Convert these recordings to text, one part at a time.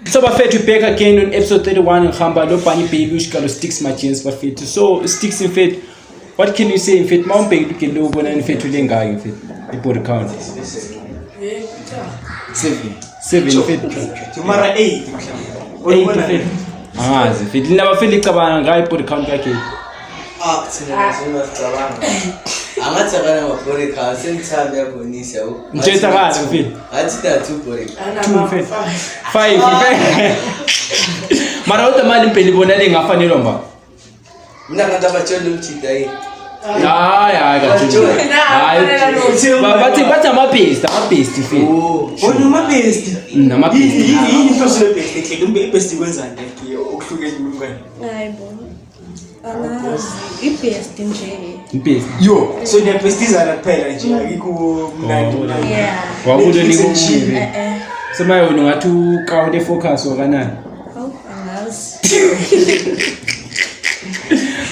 So bafethu back again on episode 31 ngihamba lo Bunny Baby ushikalo Sticks Magents bafethu. So Sticks in fact, what can you say in fact? Mawumbheki ugele ubona in fact ulengayo in fact. I-body count. 7 in fact. Tomorrow 8. Angazi fact. Lina bafethu icabanga ngayo i-body count yakhe. Thina singasicabanga. Angathi akana body count sengithambe yabonisa. Ntsheta kahle fact. Athi da 2 body. 2 fact. 5 mara utamali impela ibona lengafanelwa mba. Mina kanti abatshela umthida yini? Hayi kaJuju. Hayi. Bathi ama-best fact. Oh, nama-best. Nama-best. Yini ihloso le-best ehleke i-best kwenzani ke okuhlukene umngane? Hayibo. I-best nje. I-best. Yo, so niyabestizana kuphela nje akikho mnandi. Yeah. Wakulo nikuchive. Semayo ungathi uqawule focus wakanani. Angazi.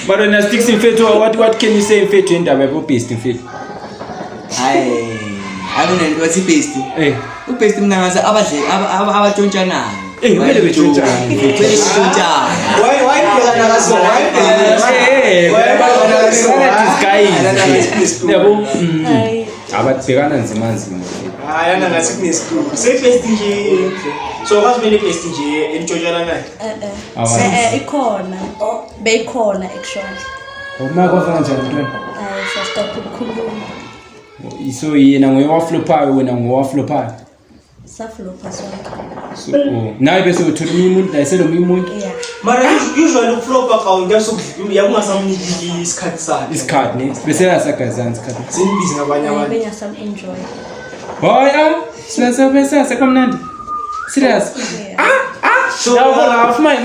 But on a Sticks in fact, what can you say in fact indaba yabo-best in fact? Hayi, akunento wathi best. U-best mina ngathi abatshontshanayo. Kumele betshontsana. Why bhekana kaso? Yabo ababhekana nzima. Hayi angathi kunesikuku. Sebest nje. So kwazimele best nje entshontshala naye. Ikhona. Beyikhona actually. Uma kwafana njani ntwana? Hayi sasithatha ukukhuluma. So yena ngoyowaflopayo wena ngowaflopayo. Saflopa sonke. So nawe bese uthola umuntu dayisela umuntu. Yeah. Mara usually uflopa kaunga sokudlula yakungasamniki isikhathi sakhe. Isikhathi ne bese yasagazana isikhathi. Sinibizi ngabanye abantu. Bengasam enjoy. Hoy bese sekamnandi. Serious? So my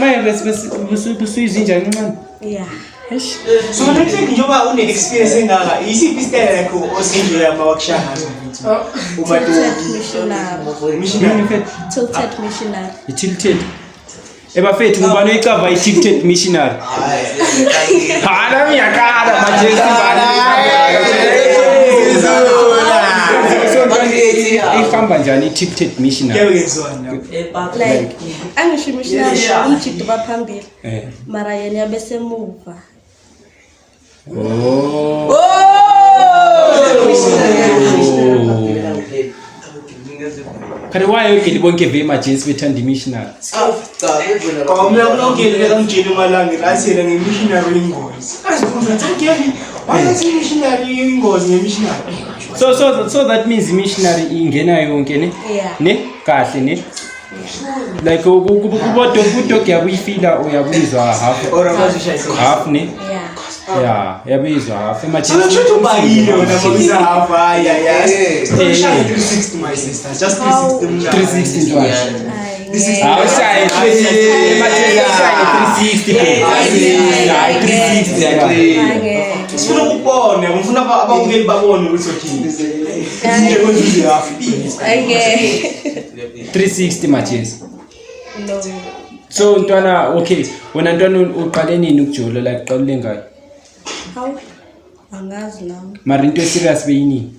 bese izinja kancane. Yeah. So lethe njoba une experience engaka isiphi style yakho osenjoya ama-workshop Missionary. Tilted missionary. I-tilted. Bafethu ngubani oyicava i-tilted missionary? Hala miyakala majesi ihamba njani i-tilted missionary? Like angisho missionary umjito baphambili. Mara yena yabesemuva. Kare wayo ke libonke ve majesi bethanda i-missionary. Mina kulongele ngijile malanga lasiyela ngemissionary ingozi. Asikhona thankeni. Wayethi missionary ingozi ngemissionary. So that means i-missionary ingena yonke ne? Yeah. Ne? Kahle ne? Like kubodok yabuyifila uyabuyizwa half. Ora bazishayisa. Half ne? Yeah. Yeah, yabuyizwa half. Sinotsho ubayile wena mabisa half yes. 360 my sister. Just 360. 360 ntwana. This is Outside 360. Sifuna ukubona, ngifuna ababukeli babone ukuthi uthini. Nje konzuzi half. 360 matches. No. So ntwana okay, wena ntwana uqale nini ukujola like qalule ngayo? How? Angazi now. Mara into serious beyini?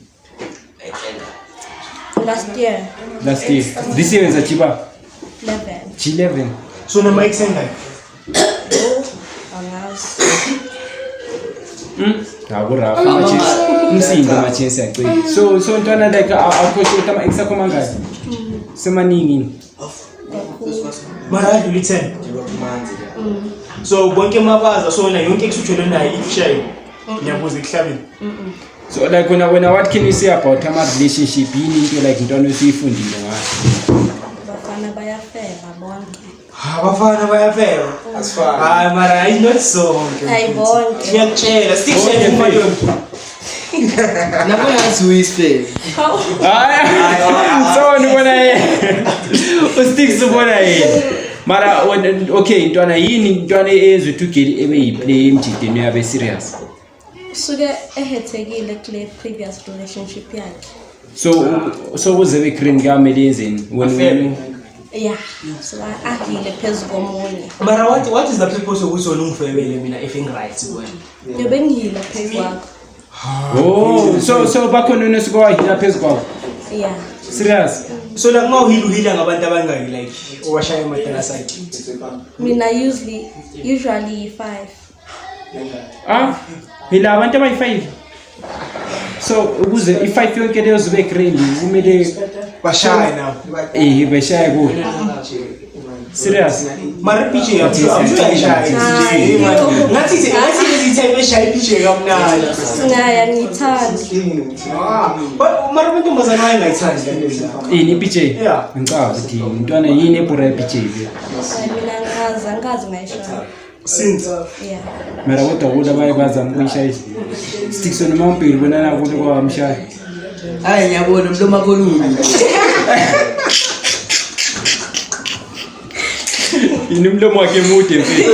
Last year. Last year. This year wenza chiba? 11. G11. So na mic sender. Angazi. Akurafa matches. Umsindo matches yaqina. So ntwana like akhoshi utama exactly ngayo. Semaningi. Mara adlula 10. So bonke mabaza so na yonke ekusuthele nayo ikushayo. Ngiyabuza ekuhlabeni. So like when what can you say about ama relationship yini into like ntwana osifundile ngayo? Bafana bayafela bonke. Abafana bayafela. Asifana. Hayi mara is not so. Hayi bonke. Ngiyakutshela Sticks yayifuna Nabona ngathi uyisifele. So nibona yena. Usticks ubona yena. Mara okay ntwana yini ntwana ezothi ugeli ebeyiplay emjideni yabe serious. Suke ehethekile kule previous relationship yakhe. So kuze be green kamele yenzeni when Yeah. So akile phezulu komunye. Mara what is the purpose of ukuthi ungifebele mina if right wena? Yobengila phezulu kwakho. Oh, so bakhona unesiko wahila phezulu kwakho. Yeah. Serious? So like now uhila ngabantu abangaki like owashaya emadala side. Mina usually 5. Hila abantu abayi-5. So ukuze i-5 yonke leyo zobe ready kumele Bashaya now. beshaye kuyo. Serious? Mara pitch ngathi type eshaya pitch kamnandi. Ngaya ngithanda. But mara mantombazana ayengayithandi kanti. Ini PJ? Yeah. Ngicabanga ukuthi umntwana yini ebhura PJ le. Mina angazi ngayishaya. Since Yeah. Mara kodwa ukuthi abaye bazama ukuyishayisa. Sticks noma umpili bonana ukuthi kwamshaya. Hayi ngiyabona umlomo kolulu. Inimlomo wakhe mude mfethu.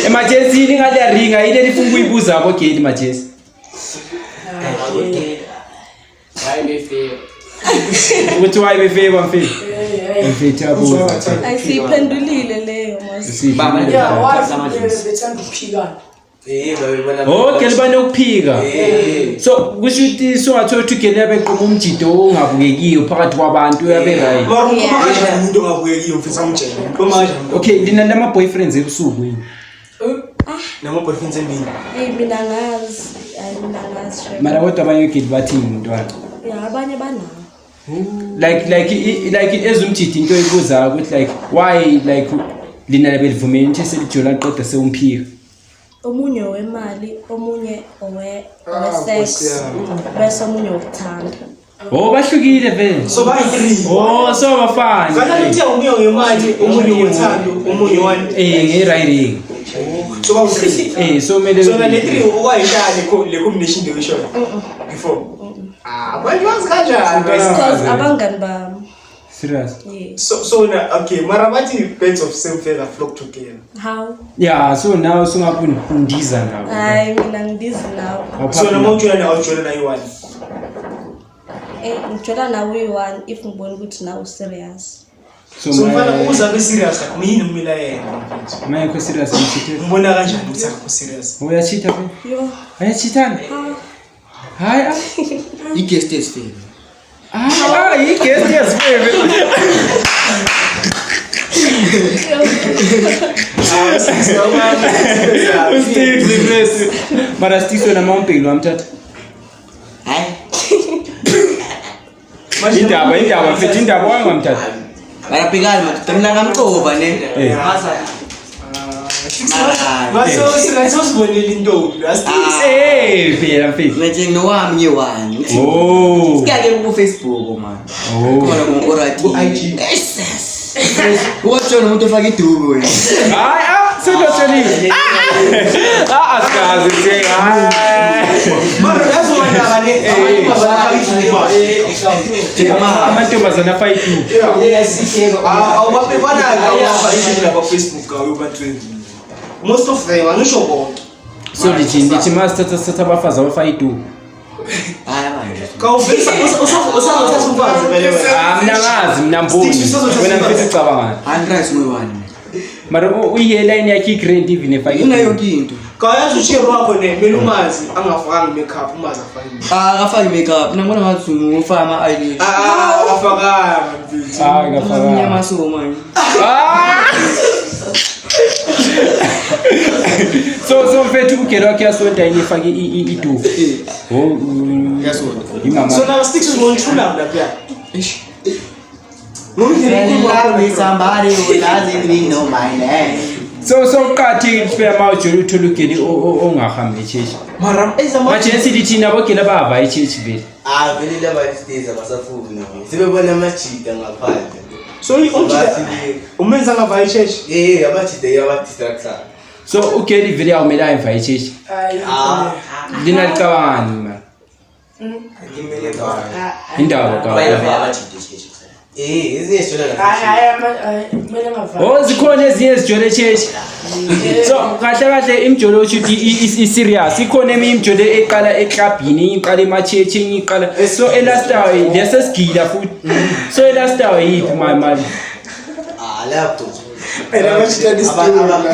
Emergency ngale ringa ile lifuna ukuyibuza abo gate emergency. Uthi why befeva mfethu? Mfethu yabuza. Ayisiphendulile leyo mos. Baba bethanda ukuphikana. Okay libanokuphika. So kusho ukuthi songathola ukuthi ugele yabeqoma umjido ongabukekiyo phakathi kwabantu uyabe right. kanjani umuntu ongabuyekiyo mfethu amtshela. Kanjani? Okay lina nama boyfriends ebusuku yini? Nama boyfriends emini. Mina ngazi. Sure. Mara kodwa abanye ugele bathi umntwana. Yeah, abanye banawo. Like ezumjidi into ebuza ukuthi like why like lina lebelivumeni ukuthi selijola qeda sewumphika. Omunye wemali, omunye owe-sex, bese omunye wokuthanda. Bahlukile vele. So bayi-3. So abafani. Kanti uthi omunye ngemali, omunye wothando, omunye one. Nge-riding. So bawu-3. So mele. So le-3 okwayishaya le combination nje uyisho. Before. Manje wazi kanjani? Because abangani bami. Serious? Yeah. So okay, mara bathi birds of same feather flock together. How? Yeah, so now undiza now. Hayi mina ngibizi nawe. So noma utshela na yi-1. Ngitshela nawe uyi-1 if ngibona ukuthi nawe serious. So mfana ukuze abe serious akuyini umila yena. Manje ko serious ngithithe. Ngibona kanjani ukuthi akho serious? Uyachita phela? Yo. Ayachitana? Hayi. I-guest esifeni. I-guest yasifebe. Mara Sticks wena mawumpili wamthatha. Hayi. Indaba mfethu indaba wangamthatha. Barapikani madoda mina ngamqova ne. Ngasosibonela into Phela mfethu. Ngithi nowami ngiwani. Sikake ku Facebook man. Khona ku alright. IG. Watshona umuntu ofaka idubu wena. Hayi selotshonile. Asikazi nje. Mara yazi wena ngale Amantombazana afayithu. awubabona awuba ishini lapha Facebook awubathweni. Most of them angisho bonke. So lithi master abafazi abafayithu. Hayi manje. Kawuvisa usazothatha umfazi vele wena. Mina ngazi mina mboni. Wena mfethu ucabangani? Andreas moyani. Mara uyiheline yakhe igrand even efake. Unayo into. Kayazi ushiro wakho nemelumazi angafakanga makeup umazi afakile. Akafaki makeup. Ngibona ngathi ungufaka ama eyelash. Afakanga mfethu. Ngafaka. Nyama so manje. So mfethu ugelo wakhe yasonta yini efake idubu. Yasona. Imama. So now Sticks ngonthula lapha. Love somebody who doesn't really know my name. So uqathi phela mawujula uthola ugeli ongahambi echechi. Mara Manje sithi nabo gela bava echechi vele. Vele laba states abasafuni nabo. Sibebona amachita ngaphandle. So umenza ngava ichechi. Amachita yabadistracta. So ugeli vele awumela emva echechi. Lina licabangani man? Ngimele ka. Indaba ka. Zikhona ezinye ezijole echechi. So kahle imjolo oshuthi i-serious ikhona eminye imjolo eqala eklabhini iqala emachechi iqala so elastawe lesesigila futhi so elastawe yipi mali Lapho.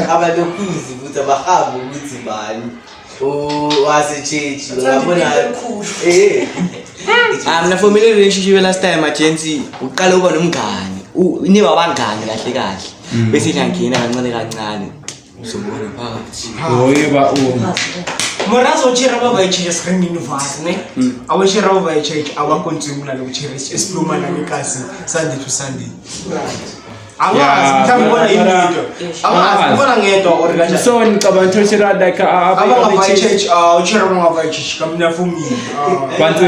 Abalokuzi ukuthi abahambi ukuthi bani. Wase chechi ngabona Mina for me relationship last time agency uqala uba nomngane. Niba abangane kahle kahle. Bese ngiyangena kancane. Uzobona phakathi. Oyeba Morazo chera baba ichurch screen universe ne. Awechera baba ichurch awakonsume na lokucherish espluma na mikasi Sunday to Sunday. Ngiyabona into. Ngibona ngedwa or kanjani. So ngicabanga ukuthi like abanga ichurch uchera baba ichurch kamina for me. Bantu.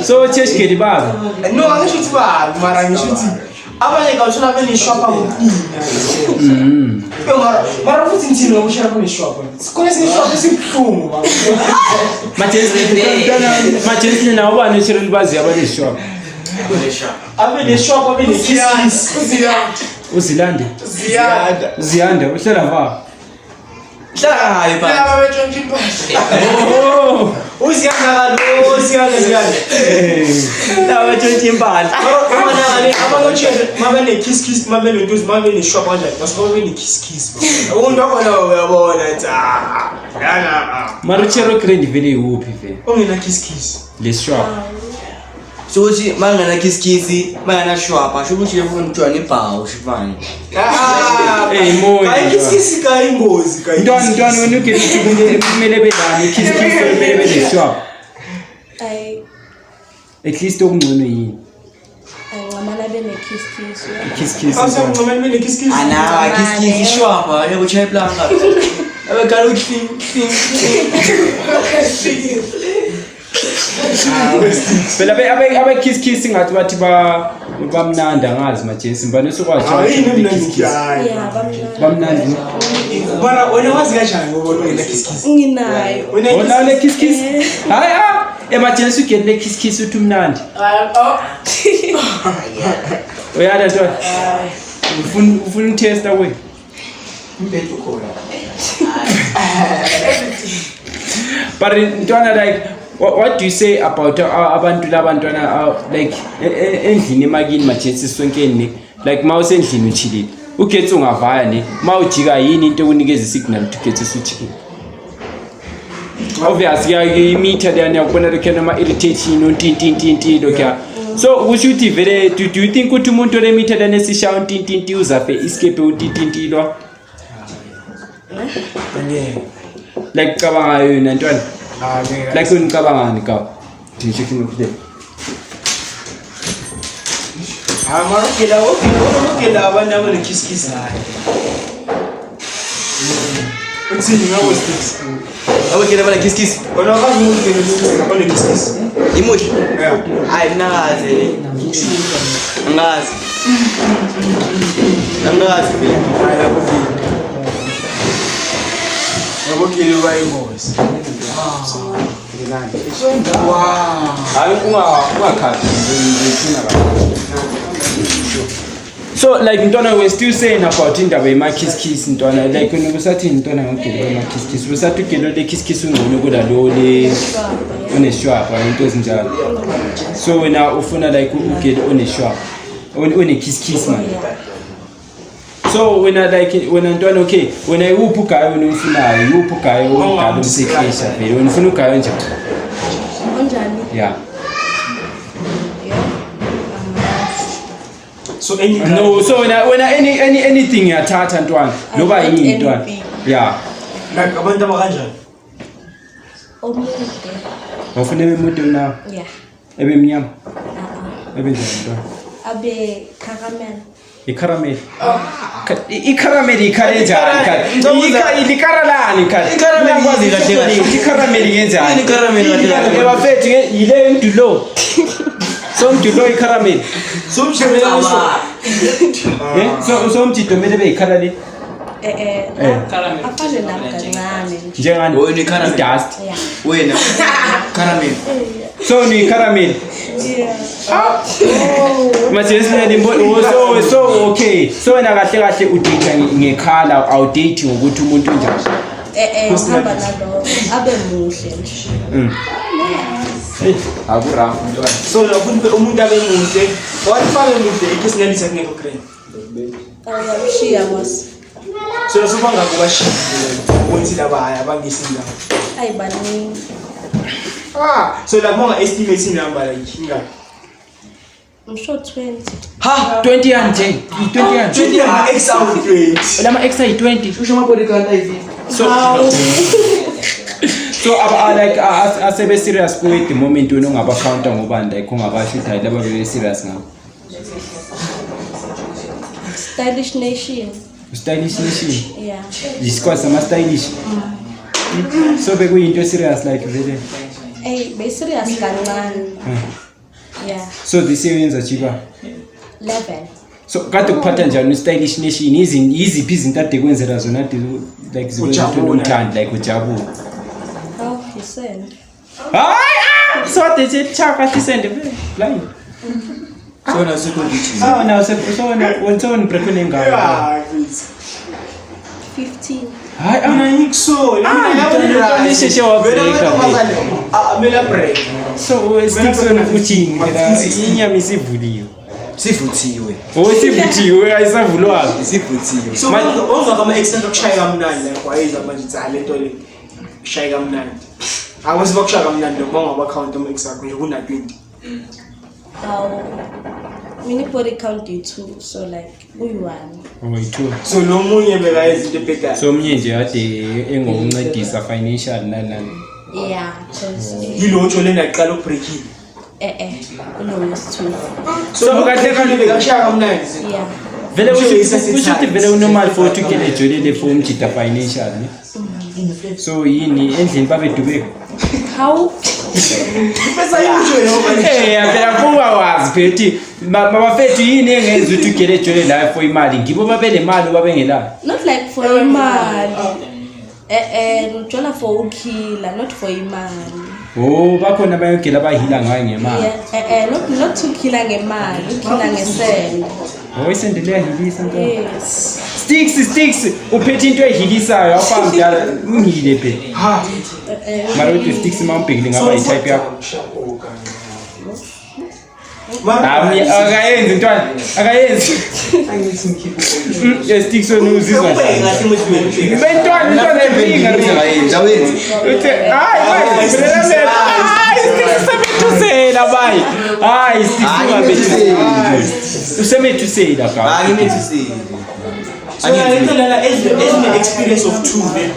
So church ke dibaba. No angisho ukuthi ba mara ngisho ukuthi abanye kawuthola benishop akuqina. Mara futhi ngithini ngokushara benishop. Sikole sinishop esibhlungu baba. Majensi na ubani chiro libazi abaneshop. Abenishop abenekisi. Uzilande. Ziyanda uhlela va. Hlala pha. Laba betshontsha impahla. Usiyanda. Laba betshontsha impahla. Abangochere mabene kiss mabene ntuzi mabene shop kanjani basibone kiss. Umuntu akona uyabona yana. Maruchero credit vele uphi vele. Ongena kiss. Le shop. So uthi mangana kiss mangana shwapa sho ukuthi yefuna umntwana ibhawu shifani. Moyo. Hayi kiss kai ingozi kai. Ntwana wena ugethi kumele bedlane kiss kumele bede shop. At least okungcono yini? Ngamana bene kiss. Awusangcomela bene kiss. Ana kiss shwapa yebo chai planga. Abekala uthi Phela abe kiss ngathi bathi bamnanda ngazi majensi mbane sokwazi kiss. Yeah, bamnandi. Bara wena wazi kanjani ngoba wena kiss. nginayo. Wona le kiss. Hayi emergency get le kiss uthi umnandi. Uyana ntwana. Ufuna testa we. Impethu khona. But ntwana like what do you say about abantu labantwana like endlini emakini majensi sonkeni like mawusendlini uchilile ugetsi ungavaya ne mawujika yini into ekunikeza signal ugetsi usuchilile. Obviously imeter then yakubona lokho nama irritation untintintinti lokho. So ushuthi vele do you think ukuthi umuntu ole meter then esisha untintinti uzafe escape untintinti lo? Like cabanga yona ntwana. Like unicabangani ka? Ngishikini kude. Marokela abantu abane kiss hayi. Uthini ngawo sticks. abekela bala kiss. Wena akazi umuntu abane kiss. Imushi? Yeah. Hayi nakaze. Angazi. Ngabokile bayingozi. Wow. Hayi ungakhathi ngithina kakhulu. So like ntwana we still saying about indaba yema kiss ntwana like when usathi ntwana ngogela yema kiss usathi ugelo le kiss ungcono kuda lo le oneshwapa into ezinjalo. So wena ufuna like ugelo oneshwapa one kiss man. So when ntwana okay when ayuphu gayo unofunayo yuphu gayo ungalo msekhesha vele wena ufuna ugayo njani? Onjani? Yeah. So any No, so when anything yathatha ntwana noba yini ntwana. Yeah. like abantu abakanjani? Omude. Ufuna ebemude na Yeah. ebemnyama. Ebenjani ntwana? Abe caramel. Icaramel. Icaramel icaramel ikaralani kati. Icaramel kwazi kahle kahle. Icaramel ngenzani? Icaramel kahle kahle. Ebafethi yile mdulo. So mdulo icaramel. Somshebela uso. So mdulo mele beyikarali. Afane namkancane. Njengani? Wena icaramel. Dust. Yeah. Wena caramel. So ni caramel. Yeah. Majensi limbo so okay. So wena kahle udate ngekhala awudate ukuthi umuntu njani. Hamba nalo abe muhle nje. Akurafu ntwana. So lafuna umuntu abe muhle. Wafake muhle ikisinelisa kungekho cream. Ayamshiya mas. So sobanga kubashini ukuthi laba abangesindawo. Ayibaningi. So like mama estimating number like ingani? I'm sure 20. Ha 20 and 10 20 and 20 ama ex out 20. lama extra 20 usho mabodi kanta hivi so like asebe serious ku at the moment wena ungaba counter ngobani like ungabasho ukuthi laba bebe serious ngabo Stylish Nation. stylish nation Yeah. discuss ama stylish so bekuyinto serious like vele Hey, be serious kancane. Yeah. so this yenza chiba 11. so kade kuphatha njani stylish nation iziphi izinto ade kwenzela zona like zibenzothanda like ujabula How you send? hayi so they chaka send blind so na siko ndithi now so on prefer ngayo Yeah, please. 15. hayi Ana ngikuso. Nisheshe wa break Amela break. so sticks on kuchini phela inyama isivuliwe sivuthiwe sivuthiwe ayisavulwa sivuthiwe So uzwa kama extent okushaya kamnandi like wayeza manje cha lento le shaya kamnandi. Akwazi bakushaya kamnandi ngoba ngaba count ama ex akho nje kuna 20. Mini body count you 2, so like uyi-1. oyithu So lo munye beka izinto ebheka. so mnye nje ade engokuncedisa financial nani Yeah, because Yilotho lena iqala ukubreakile. almost 2. So kahle kahle bekakushaya kamnandi. Yeah. vele kusho ukuthi vele unormal for to get ejolele for umjida financial ne so yini endlini babedubeka How? Pesa yini wena? phela kuba wazi phethi mabafethu yini engenza ukuthi ugele ejole la for imali ngibo babele imali babengela Not like for imali. Ngijola for ukhila, not for imali. bakhona bayogela bahila ngayo ngemali Yeah. Not to khila ngemali, ukhila ngesende. isendele yahilisa nto Yes. sticks uphethe into ehilisayo awufamdala ungile phela Ha. mara uthi sticks mawubhekile ngaba i-type yakho akayenzi ntwana akayenzi sticks wena uzizwa bentwana empinga uthi hayi semethusela bayi hayi sticks usemethusela ka angimethusile So lento lana ezine experience of 2 then.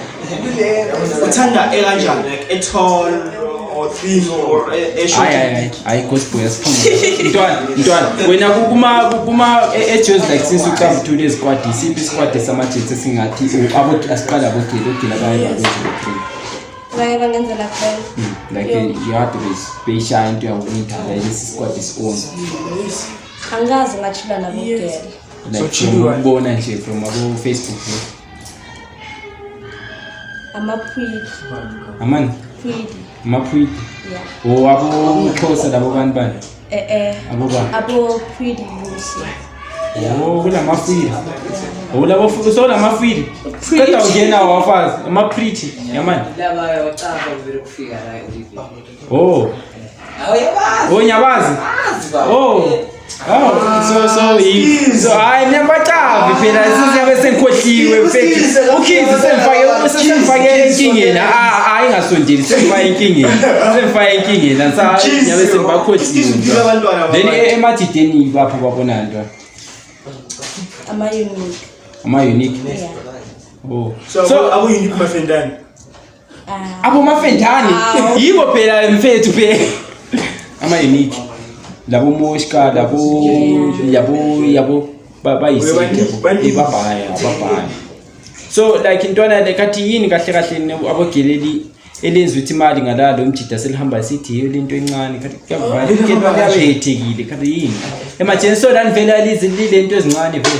Uthanda ekanjani like a tall or thin or a short. hayi gospel yasiphuma ntwana wena kuma eJozi like since uqamba 2 days squad isiphi squad samajethe singathi asiqala abogela baye Baye bangenzela khona. like you have to be special into your winter this squad is on Angazi ngachila nabogela. like ubona nje from abo Facebook Ama-pretty. amani Pretty. amaphwiti Yeah. abo Xhosa labo bani abo ba Abo-pretty Lucy. kulamafili labo so lamafili qeda ungena wafazi ama-pretty yamani laba wacaba vele kufika la nyabazi so hayi niyambacavi phela siyabe senkhohliwe ukhizi semfake enkingeni hayi ngasondeli semfake enkingeni nyabe sembakhohliwe then emadideni bapho babona ntwana ama-unique So abo unique mafendani. abo mafendani yibo phela mfethu phela ama-unique labo moshka yabo babhaya so like intwana lekathi yini kahle kahle abogeleli elenza ukuthi imali ngalalo umjida selihamba sithi yiyo lento encane kathi kuyavale ukelo yabehethekile kathi yini emergency so lani vele lile nto ezincane vele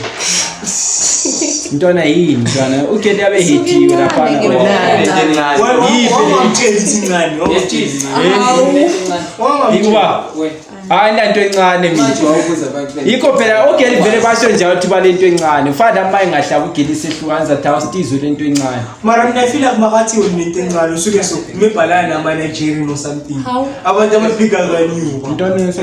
intwana yini ntwana ukelo yabehethiwe lapha hayi lento encane mina yikho phela ogeli vele basho njalo ukuthi balento encane ufana maye ngahlaba ugeli sehlukanza thawu sitizwe lento encane Mara mina feel like makathi unento encane usuke so mebhalana nama Nigerian or something. Abantu ababhika kaniyo. intwana so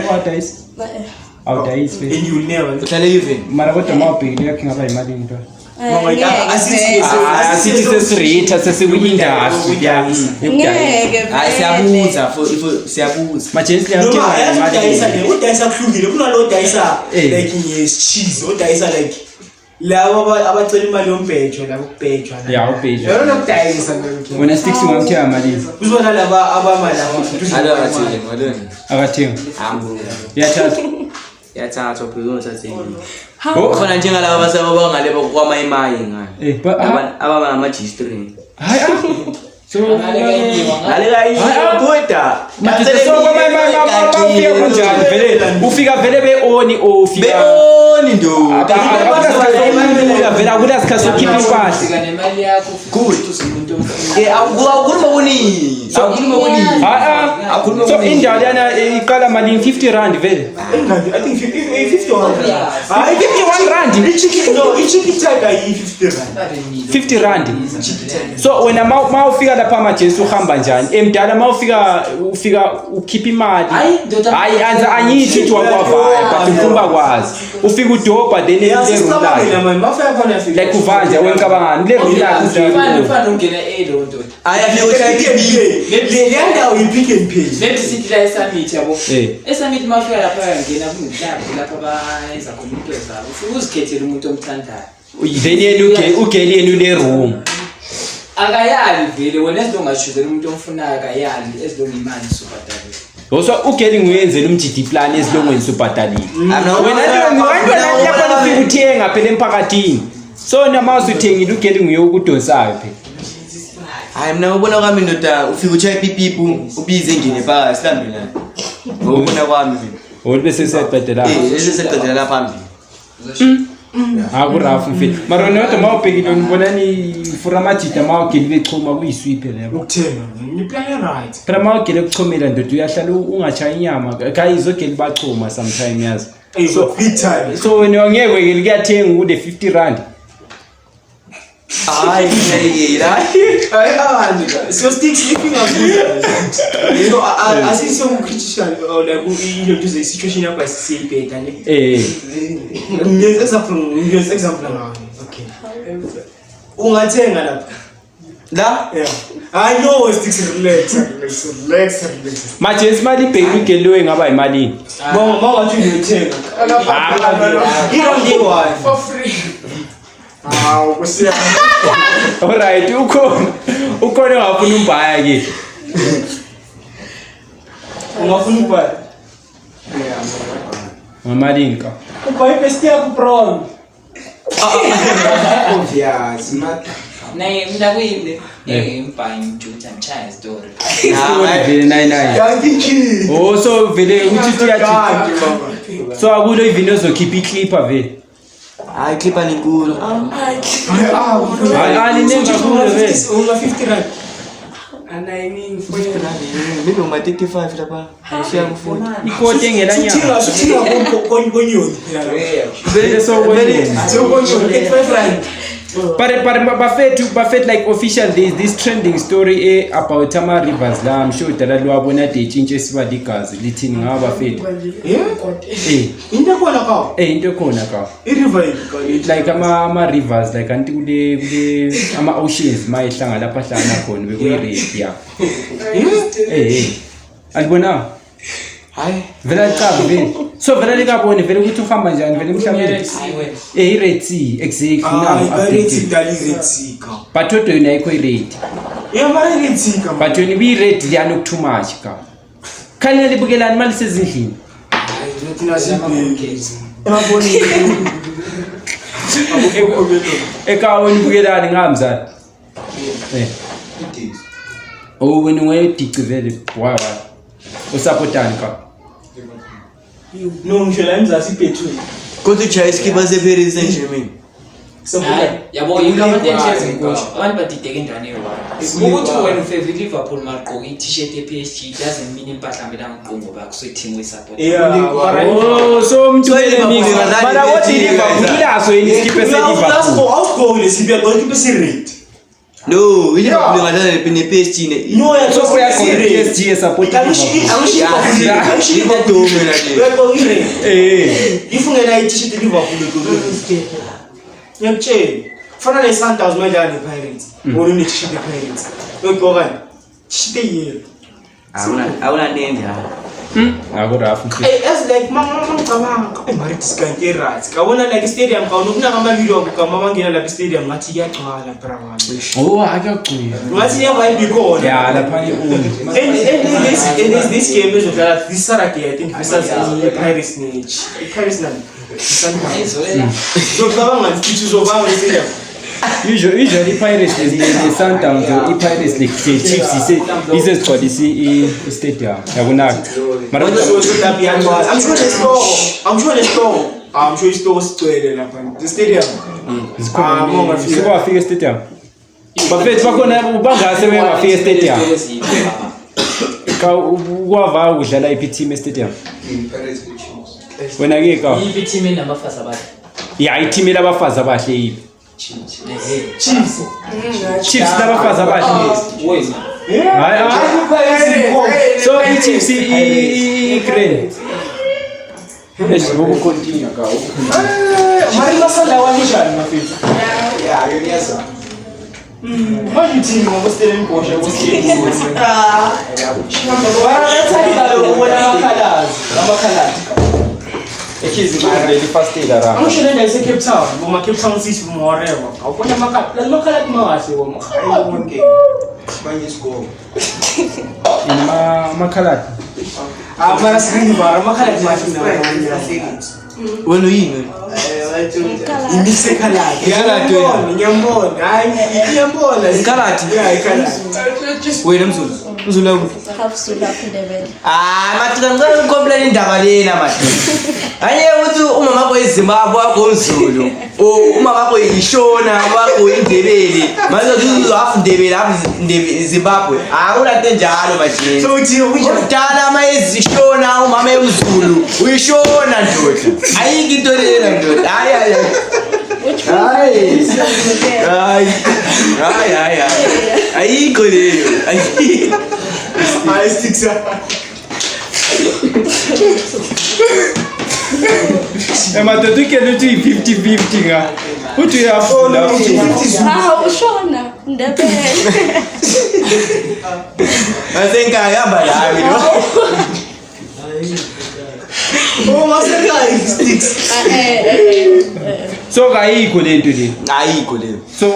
awudayisi And you will never. uhlale even mara kodwa mawubhekile yakhe ngaba imali ntwana asithi sesirita sesiku-industry ngeke Hayi siyabuza siyabuza. majensi udayisa kuhlukile kunalo odayisa like ngecheese odayisa like labo abacela imali yombhejo la ukubhejwa ya ubheja yona nokudayisa ngeke wena sticks ungamthenga malini uzibona laba abamali Alo athile ngodoni. akathenga Hambo. yathatha Yathathwa phela uthathe. Oh. Khona njengalabo abasaba ngale bokwama imayi ngani. Ababa ngama G3. hayi so Buda. ufika kanjani vele ufika vele be-oni or ufika Beoni ndo. vele akulasikhathi sokhipha impahla Fika nemali yakho Good. umuntu omfuna. Awukhuluma kuni. Awukhuluma kuni. so indawo lana iqala malini 50 rand vele I think 51 hayi 51 rand ichicken tiger yi 50 rand 50 rand so wena ma ufika lapha amajensi uhamba njani emdala ma ufika ukhipha imali hayi angithi ukuthi wakwavaya but ufuna kwazi ufika udobha then le room lakhe like uvanja wenkabangani le room lakhe Ufana ungena elonto. Ayafika uthi leyandawo yi-pick and pay Maybe sithi la eSummit yabo. Eh. eSummit mafika lapha ngena kungihlaphi lapha bayenza khona into zabo. Ufike uzikhethele umuntu omthandayo. then yena ugeli yenu le room Akayali vele wena esidongashuzela umuntu omfunayo akayali esidonga imali sobhadala. so ugeli nguyenzela umjidi plan esilongweni sobhadalile wena Wena ufika uthenga phela emphakathini so nama usuthengile ugeli nguye ukudonsayo phela hayi mina ubona kwami ndoda ufika uchaye pipipu ubize ngene phakathi sihambe la. Ngokubona kwami vile. olibese siyabhadela Lesi seqedela la phambili. akurafu mfethu mara wena kodwa ma ubhekile ngibona ni fura amajida ma ugeli bechuma kuyiswiphe leyo ukuthenga niplane right phela ma ugeli ekuchumela ndoda uyahlala ungachaya inyama kayizogeli bachuma sometime yazi so big time so wena angeke ke kuyathenga ukude 50 rand Hayi ngiyayela. so sticks sleeping good so asisi umcritical or like you do the situation yakho asisibheka ne ngiyenza example ngayo okay ungathenga lapha La? yeah I know sticks relax majensi mali ibhekile ugeli we ngaba imalini mawuthi uyothenga ilondiwa For free. kusiya alright ukhona ongafuna umbhaya ke ungafuna ukubhala ngamalini ka ubhaye best yakho bro obvious Naye mina kuyinde. Ngibhaya ngijutha ngchaya story. vele 99 yangichi so vele uthi uyathi so akulo ivinto zokhipha iclipper vele Hayi clipper ninkulu. hayi nengakhulu vele unga 50 rand Maybe uma 35 lapha. Ngishiya ngifuna. ikoti engela nyama sithinga konyoni vele so vele so konyoni 85 rand Buffett like official this trending story about Tama Rivers la I'm sure dala lwabona de tshintshe siba ligazi lithini ngaba Buffett into khona ka into khona ka iriver like ama rivers like anti kule ama oceans mayihlanga lapha hlangana khona bekuyi ya alibona Hayi. vela cha vele so vela likabone vele ukuthi uhamba njani vele emhlabeni i-Red Sea exactly now updated but what yona ayikho i-red but yona ibi-red liyana too much ka khanye libukelani mali sezindlini ekawo nibukelani ngamzali wena ungedici vele why usapotani ka no ngisho la emzasi ipetrol Kodwa uchaye skipper seParis Saint-Germain. Yabo ingabathe ezinkulu abantu badideka endaweni eyi-1 ukuthi wena ufavor iLiverpool maqoka i-t-shirt ye-PSG doesn't mean impahla mbela ngiqongo ngoba kuseteam we-support so umuntu bana kodwa iLiverpool ilaso yini iskipper se-Liverpool awusigokile sibuya gqoka ikipa esi-red No, iLiverpool ingadlala ne-PSG no so uyagqoka i-PSG esupport ifungela i-t-shirt e-Liverpool ngiyakutshela Kufana ne-Sundowns manje ne-Pirates. Bona une-t-shirt ye-Pirates. Uyogqoka ni? T-shirt eyelo. Awunanende la. Akurafu. As like mangicabanga mari diskanti e-right. Kabona like i-stadium kawunokuna kama-video kama bangena lapha i-stadium ngathi kuyagcwala bra. Oh, akuyagcina. Ngathi iya-vibe ikhona. Ya lapha iuni. And this game ezodlala this Saturday I think versus i-Pirates i-Pirates nani? i-Sundowns. Zocabanga ukuthi uzobanga e-stadium. Usually Pirates ne-Sundowns i-Pirates like Chiefs isezigcwalisa i-stadium yakunaka. Mara I'm sure isitoko sigcwele lapha. The stadium. Sikwafika e-stadium. Bafethu bakhona bangase bengafika e-stadium. Kwava ukudlala iphi team e-stadium? Wena ke ka? Yiphi team enamafazi abahle? Ya i-team labafazi abahle yipi? Chiefs labafazi abahle. Hayi. So i-Chiefs i-green. Esibuku continue ka. Mari basalawa njani mafethu? Manje team ngokustela inkosha ngokustela. Ekhizi ngivele first aid ara. Angishona la ise-Cape Town, boma Cape Town City whatever. Awubona makhala kumahle wona. Manje isikolo. Makhalati. Mara singivara makhala kumahle na. Wena uyini? Imisekhalati. Ngiyambona. Hayi, ngiyambona. Ikhalati? Yeah, ikhalati. Wena Mzulu. Mzulu lapho. Hafusula Ndebele. Mathika ngicela ukomplain indaba lena manje. Anye ukuthi umama wakho eZimbabwe wakho uMzulu. Umama wakho yishona wakho indebele. Manje uthi hafu Ndebele hafu Zimbabwe. Akulante njalo manje. So uthi Udala ama ezishona umama eMzulu. Uyishona ndoda. Ayiki into lena ndoda. Hayi. Ayikho leyo. I sticks up. Madoda ukele uthi 50-50 nga. Uthi uyafuna. Ushona Ndebele. Asenkayamba la mina. Masekai sticks. So kayikho lento le. Ayikho leyo. So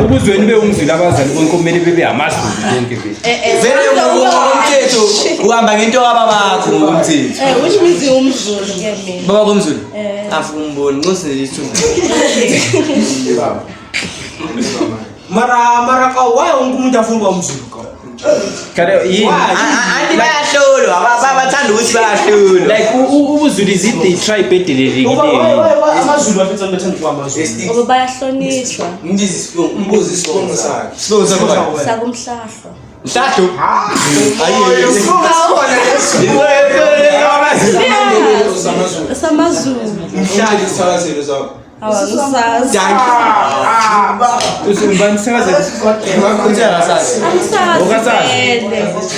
ubuzweni beumzulu abazali bonke kumele bebe amazulu bonke vele. Vele umthetho uhamba ngento kababakho ngomthetho. Which means umZulu ke mina. Baba komzulu. Afumboni ngosele isithunzi. Mara ka why umuntu afunda umZulu ka? Kare yini? Anti bayahlolwa bathanda ukuthi bayahlolwa. Like ubuzulu is it the tribe edelelekileyo. AmaZulu afitha bethanda kwamaZulu. Ngoba bayahlonishwa. Mbuzi isifongo sakhe. Sibo sakho. Sakumhlahlwa. Mhlahlo. Samazulu. Mhlali isithakazelo sakho. Awusazi. Usibani sakaze. Kuthela sasa.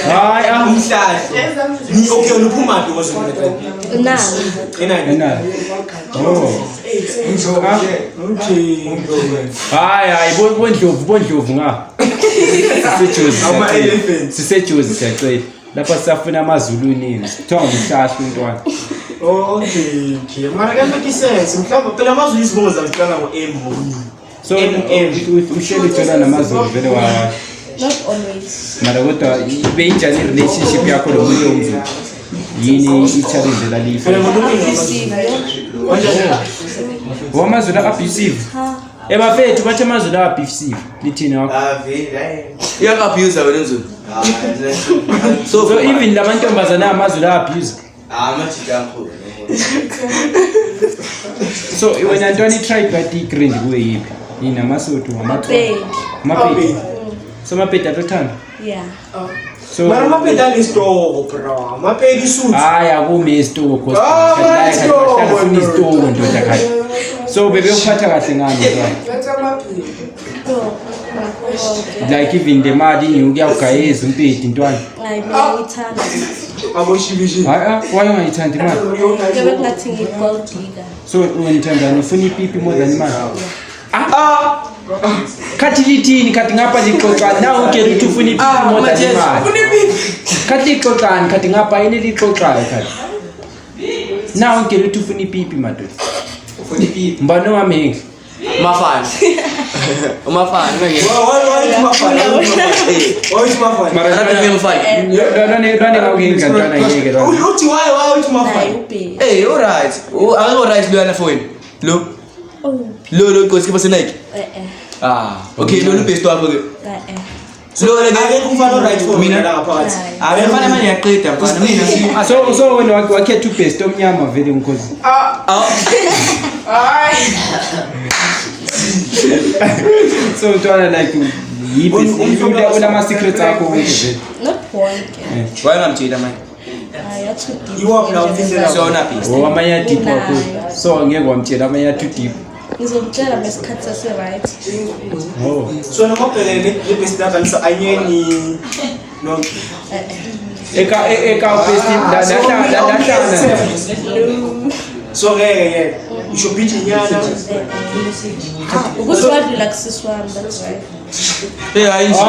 Hayi Umhlahlo. Okay, uphuma phi kwaZulu? Nani? Enani. Oh. Okay. Hayi bondlovu nga. Sisejuzi siyacela. Lapha sisafuna amaZulu nini. Kuthiwa ngumhlahlo intwana. Okay. Mara ke make sense. Mhlawumbe phela amaZulu isibongo zaziqala ngo-M ngokuningi. So uhleli jona namaZulu vele wa Not always. mara kodwa beyinjani relationship yakho nomunye umZulu? Yini i-challenge lalifa? Phela ngokuningi WamaZulu abusive. Bafethu bathi amaZulu abusive. Lithini wakho? Iyakabuse wena Mzulu. So even lamantombazana amaZulu abuse. Amajika kakhulu. So wena ntoni tribe bathi green kuwe yipi? Yini amasotho Mapedi. Mapedi. So mapedi atothanda. Yeah. So mara mapedi alisitoko bro. Mapedi isuthi. hayi akumi isitoko cause ufuna isitoko ndoda kahle. So bebe uphatha kahle ngani bro? Like even the mali ngiyakugayeza impedi intwana. Hayi ngiyithanda. Aboshibishi. Hayi why ungayithandi imali? Ngebe ngathi ngigold digger. So unithandani ufuna ipipi more than imali? khathi lithini khathi ngapha lixoxana nawe ungena uthi ufuna ipipi moda lemali khathi lixoxana khathi ngapha yini lixoxayo khathi nawe ungena uthi ufuna ipipi madoda ufuna ipipi mbano wami umafana ngeke mara nabe mfana lwane ngawukenza ntwana ngeke lwane uthi why uthi mafana alright akekho right lo yana phone lo inkosi ke Nike okay lo best wakho ke lo ake kumfana right for mina la ngaphakathi abefana manje yaqeda mfana mina so wena wakhetha ubest omnyama vele ngikosi so ntwana like yipi ulama secrets akho wonke not point wayengamtshela manje iwaphi umfindela sona best amanye deep wakho so ngeke wamtshela amanye too deep ngizomtshela ngesikhathi sase right so nomabhekene lebest labanisa anyeni no eka best la so ngeke usho bitch nyana ukuthi wadlula kusiswami that's right ayinjini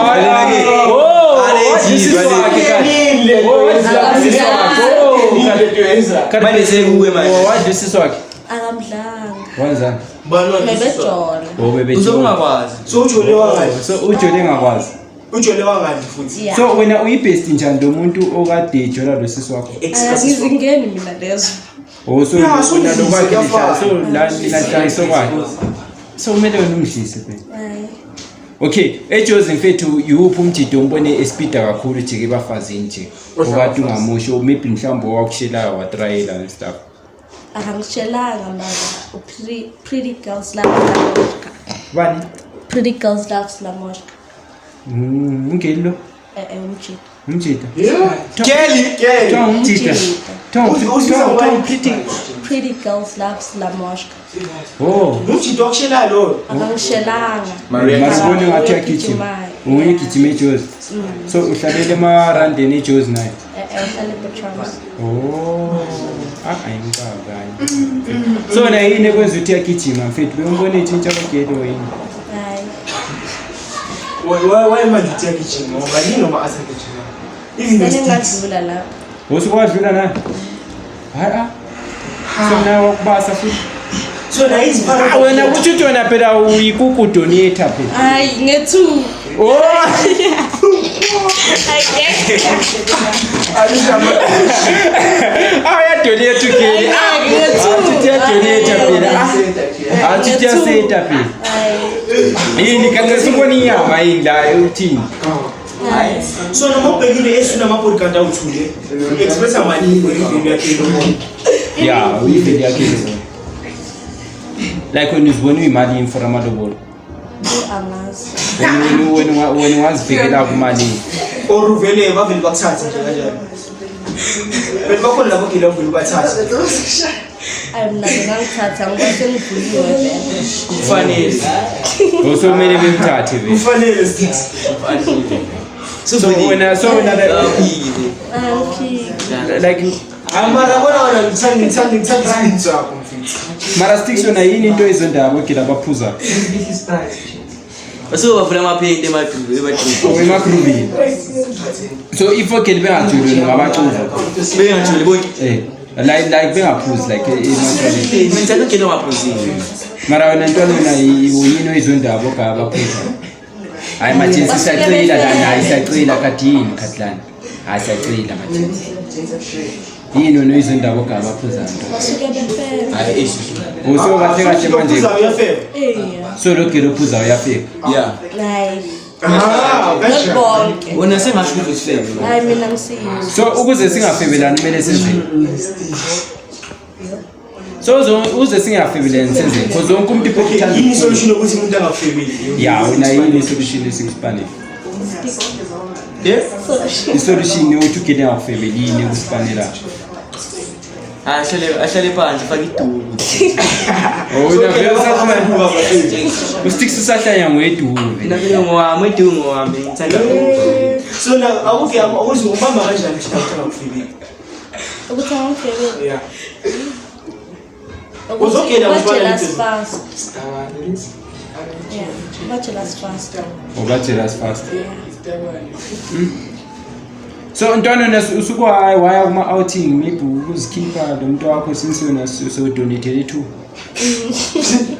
manje sekuwe manje wadusiswa wakhe akamdlanga wanzani bebejona uzokungakwazi so ujole wangani so ujole ngakwazi ujole wangani futhi so wena uyibest njani lomuntu okade ejola lo sisi wakho ngizingeni mina lezo so nalokwakhe lihlala so linahlaliso kwakhe so kumele wena umdlise phela okay eJozi mfethu yuphi umjido ombone espida kakhulu jike bafazini nje okade ungamusho maybe mhlawumbe wakushelayo watrayela and stuff akangishelanga mara pretty girls love lamoshka bani pretty girls loves lamoshka ngelo umjida Kelly umjida pretty girls loves lamoshka umjida wakushela lo akangishelanga masibone ngathi yakigijima uyigijima eJozi so uhlalele emarandeni eJozi naye uhlale ePetrums ayingikabani so na yini ekwenza ukuthi yakigijima mfethu bembone itshintsha kogelo yini why manje yakigijima ngoba yini noma asakigijima even ngadlula lapha usukwadlula naye so nawe wakubasa futhi so na iziphala wena kuthi uthi wena phela uyikuku donator phela hayi ngethu donate ugeli athi donate phela yini kanti sibona inyama yindla uthini so noma ubhekile esuna amapodcast awuthule express amani kwivini yakhe lo yeah uyiveli yakhe like when uzibona imali for amalobolo when wazifikela kumali or uvele bavele bakuthatha nje kanjalo bese bakhona labo gila uvele bathatha ngangithatha ngoba sengivuliwe vele kufanele osomele bemthathe vele kufanele so wena like amara bona ngithanda zakho mfethu mara sticks yona yini into ezondaba ogila baphuza basuke bavula amaphindi emagrubini so if ogeli bengajuli ngabacuza bengajuli bonke like bengaphuzi like ngithanda ukugela amaphuzini mara wena ntwana yona yini oyizondaba ogabaphuza hayi majensi isacila lana isacila kadini khatlana asacila majensi yini wena oyizondaba ogabaphuza hayi uso kahle kahle manje uyafeka so lo gelo phuza uyafika yeah not bonke wona sengasho ukuthi usifeke hayi mina ngisiyo so ukuze singafebelani kumele senzeni so uze singafebelani senzeni because zonke umuntu iphethana yini solution ukuthi umuntu angafebeli ya wena yini solution esikuspaneni isolution yokuthi ugele ngakufebelini kuspanela ahlale phansi faka iduku wena vele usticks usahlanya ngweduku vele ngowami iduku ngowami ngithanda so na awuke awuzi ubamba kanjani ukuthi angafebeli ukuthi angifebeli yeah uzogela fast Yeah, bachelor's first. Bachelor's first. So ntwana usuku waya kuma outing maybe ukuzikhipha lo muntu wakho since wena so donated too.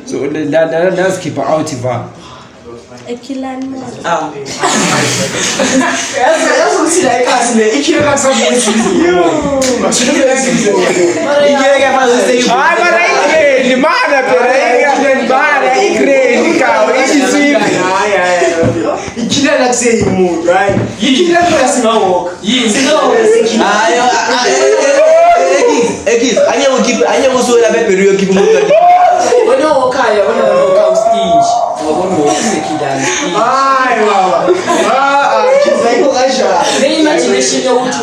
So let's keep out va. Ekilani manje. Yazi la ikhasi le ikhile kakusabenzisa. Ikile ke manje sey. Hayi mara igrade mana phela igrade kawo isizwe. Ikhile la kusey umuntu, hayi. Ikhile phela singawoka. Hayo ekis anye usuela bebheri yokhipha umuntu. Wena okhaya wena stage. Ngabona ngokusekilana. Hayi baba. Kizayiko kanjani? Le imagination yokuthi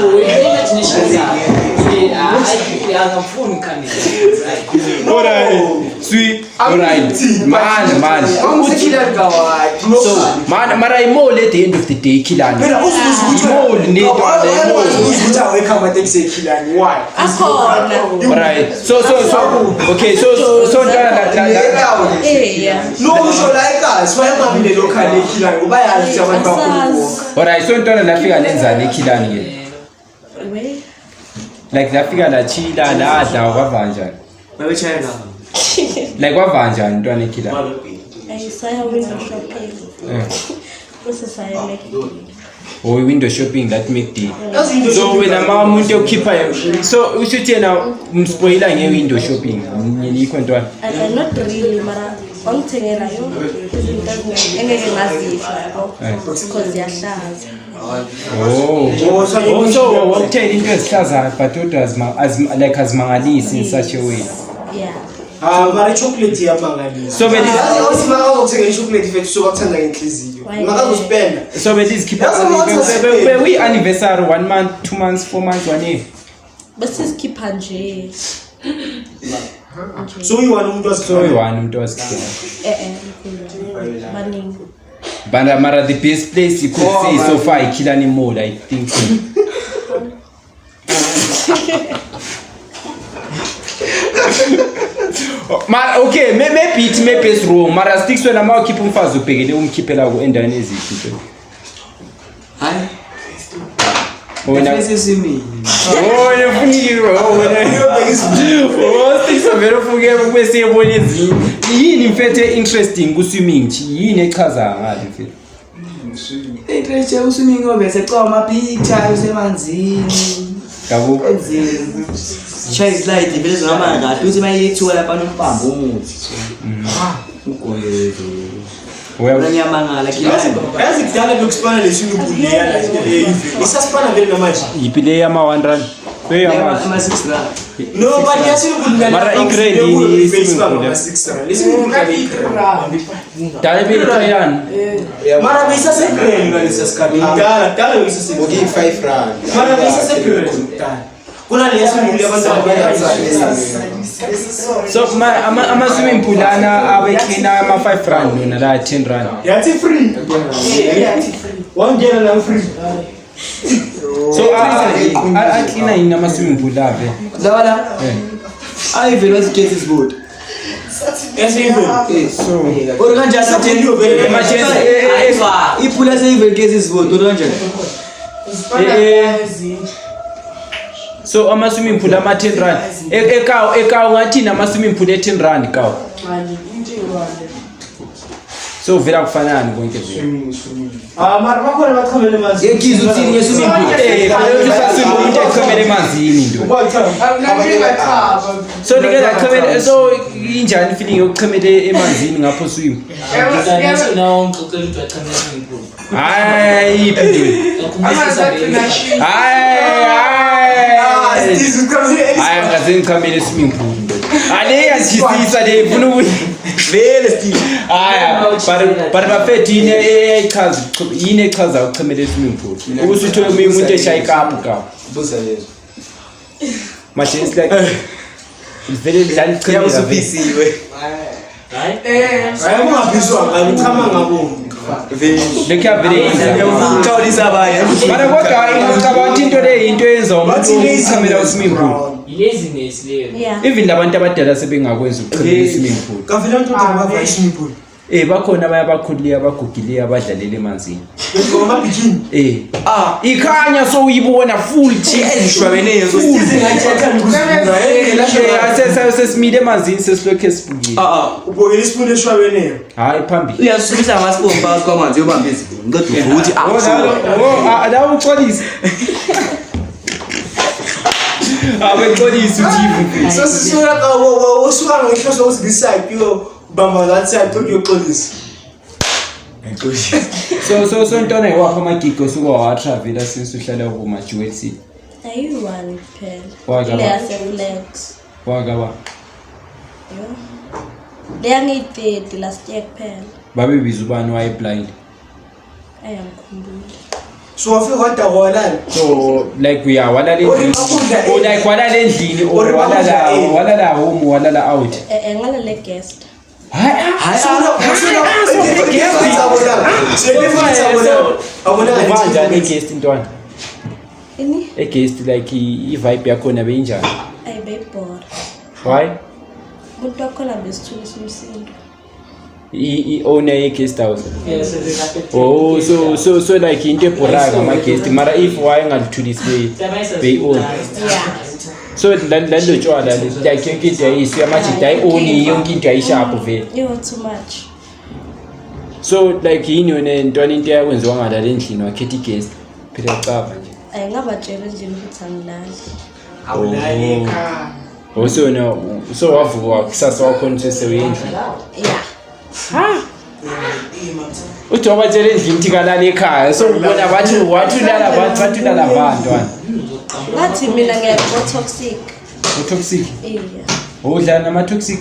imagination yakho. Angafuni kanini. Alright. Sweet. Alright. Man. Umusekilani kawaii. So man mara imole at the end of the day kilani. Mina Imole need ukuthi aweka amateksi ekhilani. Why? Akhona. Alright. So okay so ntwana Yeah. No usho la ikhasi wayengabile local ekhilani ngoba yazi abantu bakho. alright so ntwana lafika lenzani ekhilani ke? Wait. Like lafika la chila la adla kwavanja. Babechayela. Like kwavanja ntwana ekhilani. Saya window shopping. Bese saya make. Or window shopping that make deal. So when a mama umuntu yokhipha so ushuthi yena umspoiler nge-window shopping yikho ntwana. Not really mara ongithengela yo izinto engeke ngazisho because yahlaza. So wakuthela into ezihlaza but kodwa like azimangalisi in such a way. Yeah. Mara chocolate yamangalisa. So when awusimaka ukuthenga chocolate fethu sokuthanda ngenhliziyo. Ngakazospenda. so when this keep we anniversary 1 month 2 months 4 months 1 year. Bese sikhipha nje. So uyiwana umuntu So one umuntu wasikhiphela. Baningi. But mara the best place you could say so far ikhilani mall I think. Mara okay maybe it's wrong mara sticks wena ma ukhipha umfazi ubhekele umkhiphela ku endaweni eziphi nje. Hayi. Wena Sesimi. yefuniwe sticks vele ufuke kube siyebona ezinye. Yini mfethe interesting ku swimming nje yini echaza ngale mfethe? Interest uswimming obese coma picture usemanzini. Yabo. Chase slide vele zama ngathi uthi mayithuka lapha nompambo umuthi. Ugoyezo. Well Ngiyamangala yazi kudala lokusipana lesinu buleya la isasipana vele namanje. iphile yama 1 rand. Pay ama 6 rand. No but yasinu buleya. Mara igrade ni isipana 6 rand. Lesinu buleya. dale be tayani. Mara bisa sekreli ngalisa skabi. Dala bisa sekreli. Ugi 5 rand. Mara bisa sekreli. Kuna liyasinu buleya abantu So ama swimming pool ana abekhina ama 5 rand nona la 10 rand. yathi free. Wangena na free. So I clean in ama swimming pool ave. Zawala. I vele wasikhethi board. So Orikanje asatheni emergency iphula seyivele cases board orikanje. so ama swimming pool ama 10 rand. Ekawo ngathina ama swimming pool e 10 rand kawo. So vela kufanani konke vele. Mara bakhona baqhamele manzi. Ngekizo uthini ngeswimming pool. Phela usaswim umuntu eqhamele emanzini ndo. So nikeza qhamele so injani feeling yokuqhamele emanzini ngapho swim. Nawo ngixoxela ukuthi wachamela swimming. Hayi iphinde. Hayi ngazengikhamele swimming pool. Ale yashisisa le ufuna vele Steve. But bafethi echaza yini echaza ukuqhamela swimming pool. Ukusuthola umuntu eshaya ikapu ka. Buza lezo. Manje is like vele dlala iqhamela. Usubisiwe. Hayi ungabizwa ngalo chama ngabo. Lekha vele Ukhawulisa abanye. Mara kodwa ngicabanga into le into eyenza umuntu ukuqhamela swimming pool. Laziness leyo. Yeah. Even labantu abadala sebengakwenza ukuqhamela swimming pool. Kavela umuntu ongaba swimming pool. bakhona bayabakhuliya abagugiliya abadlalela emanzini ngoma bikini ikhanya so uyibona full ezishwabeneyo sesimile emanzini sesilokhu esibukile ubokela isipuni eshwabeneyo hayi phambili uyasukisa amasipompi phakathi kwamanzi uyobambe izibuni kodwa uvuka ukuthi la uxolisa abecolisa uthi so sisuka usuka ngehloso ukuthi this side yo bamba that side to yoxolisa so ntona yiwapha amagigi osuke watravel since uhlala kuma Jewel City ayiwani phela Waka ile ba? yaseflex wakaba leyangiyi-30 last year kuphela babebiza ubani wayeblind ayangikhumbula so wafika wadawolana so like walala endlini or like walala endlini or walala home walala out ngalale guest abanjani eguest ntwana ini eguest like i-vibe yakhona beyinjani ayibeyibhora why umuntu wakhona besithulisa umsindo i-owner ye-guest house so like into ebhoraka ama-guest mara if wayengalithulisi beyi-own so lalo tshwala like yonke into yayisu amajida ayi-oni yonke into yayishapo vele too much so like yini yona ntwana into yakwenziwa ngalala endlini wakhetha i-guest phela cava nje ayingabatshela nje ukuthi angilali so wavuka kusasa wakhona ukuthi sewuyendlini uthi wabatshela endlini ukuthi kalala ekhaya so ubona wathi ulala bantwana ngathi mina ngiyabo-toxic utoxic iya udlala nama-toxic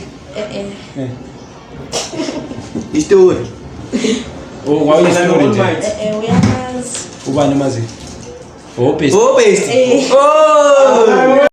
istori wawuyisitori nje uyamazi ubani umazi obhesi obesi